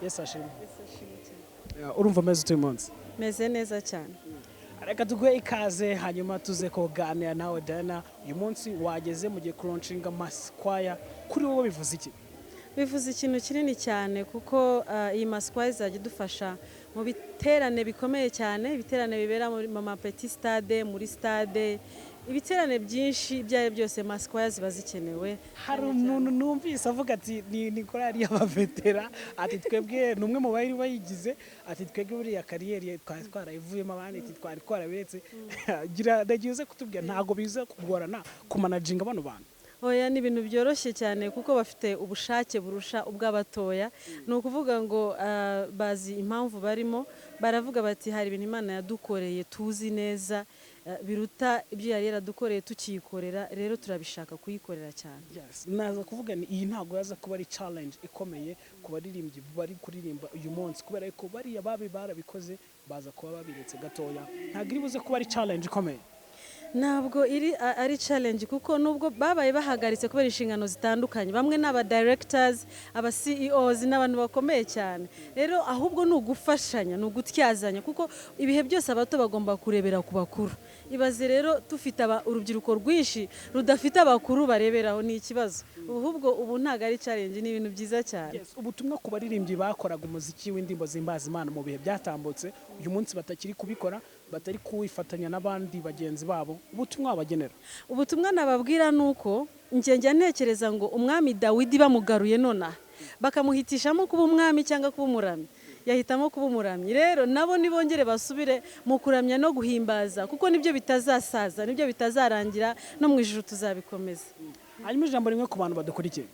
Yesu ashimwe. Urumva meze utuye munsi? Meze neza cyane. Reka tuguhe ikaze hanyuma tuze kuganira nawe Diana. Uyu munsi wageze mu gihe kuronshinga masquire, kuri wowe bivuze iki? Bivuze ikintu kinini cyane kuko iyi masquire izajya idufasha mu biterane bikomeye cyane, ibiterane bibera mu mapeti stade, muri stade, ibiterane byinshi ibyaye byose masquire ziba zikenewe. Hari umuntu numvise avuga ati ni korali y'abavetera, ati twebwe numwe mu bari bayigize, ati twebwe buriya kariyeri twarayivuyemo abandi ati twari twarabiretse. Gira ndagize kutubwira ntago biza kugorana kumanaginga bano bantu. Oya ni ibintu byoroshye cyane kuko bafite ubushake burusha ubw'abatoya. Ni ukuvuga ngo bazi impamvu barimo, baravuga bati hari ibintu Imana yadukoreye tuzi neza biruta ibyo yari yaradukoreye tukiyikorera, rero turabishaka kuyikorera cyane. Yes, naza kuvuga ni iyi ntago yaza kuba ari challenge ikomeye ku baririmbyi bari kuririmba uyu munsi, kubera ko bari ababi barabikoze baza kuba babiretse gatoya. Ntago iri buze kuba ari challenge ikomeye. Ntabwo ari challenge kuko nubwo babaye bahagaritse kubera inshingano zitandukanye, bamwe n'aba directors, aba CEOs n'abantu bakomeye cyane. Rero ahubwo ni ugufashanya, ni ugutyazanya kuko ibihe byose abato bagomba kurebera ku bakuru. Ibaze rero tufite urubyiruko rwinshi rudafite abakuru bareberaho ni ikibazo. Ahubwo ubu ntago ari challenge, ni ibintu byiza cyane. Yes, ubutumwa ku baririmbyi bakoraga umuziki w'indirimbo zihimbaza Imana mu bihe byatambutse, uyu munsi batakiri kubikora, batari kuwifatanya n'abandi bagenzi babo, ubutumwa bagenera. Ubutumwa nababwira nuko njya ntekereza ngo umwami Dawidi bamugaruye nona bakamuhitishamo kuba umwami cyangwa kuba umuramyi, yahitamo kuba umuramyi. Rero nabo nibongere basubire mu kuramya no guhimbaza kuko nibyo bitazasaza, nibyo bitazarangira, no mu ijuru tuzabikomeza. Hanyuma ijambo rimwe ku bantu badukurikiye.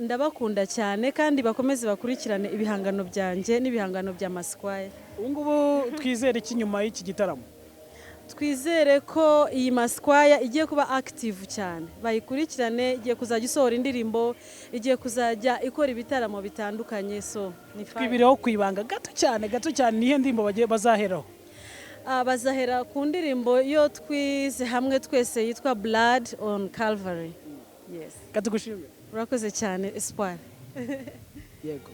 Ndabakunda cyane kandi bakomeze bakurikirane ibihangano byanjye n'ibihangano bya masquire. Ubu ngubu twizere iki nyuma y'iki gitaramo? Twizere ko iyi masquire igiye kuba active cyane, bayikurikirane, igiye kuzajya isohora indirimbo, igiye kuzajya ikora ibitaramo bitandukanye. So twibireho kwibanga gato cyane nihe ndirimbo bagiye bazaheraho? Bazahera ku ndirimbo yo twize hamwe twese yitwa Blood on Calvary. Yes. Katugushimire. Urakoze cyane Espoir. Yego.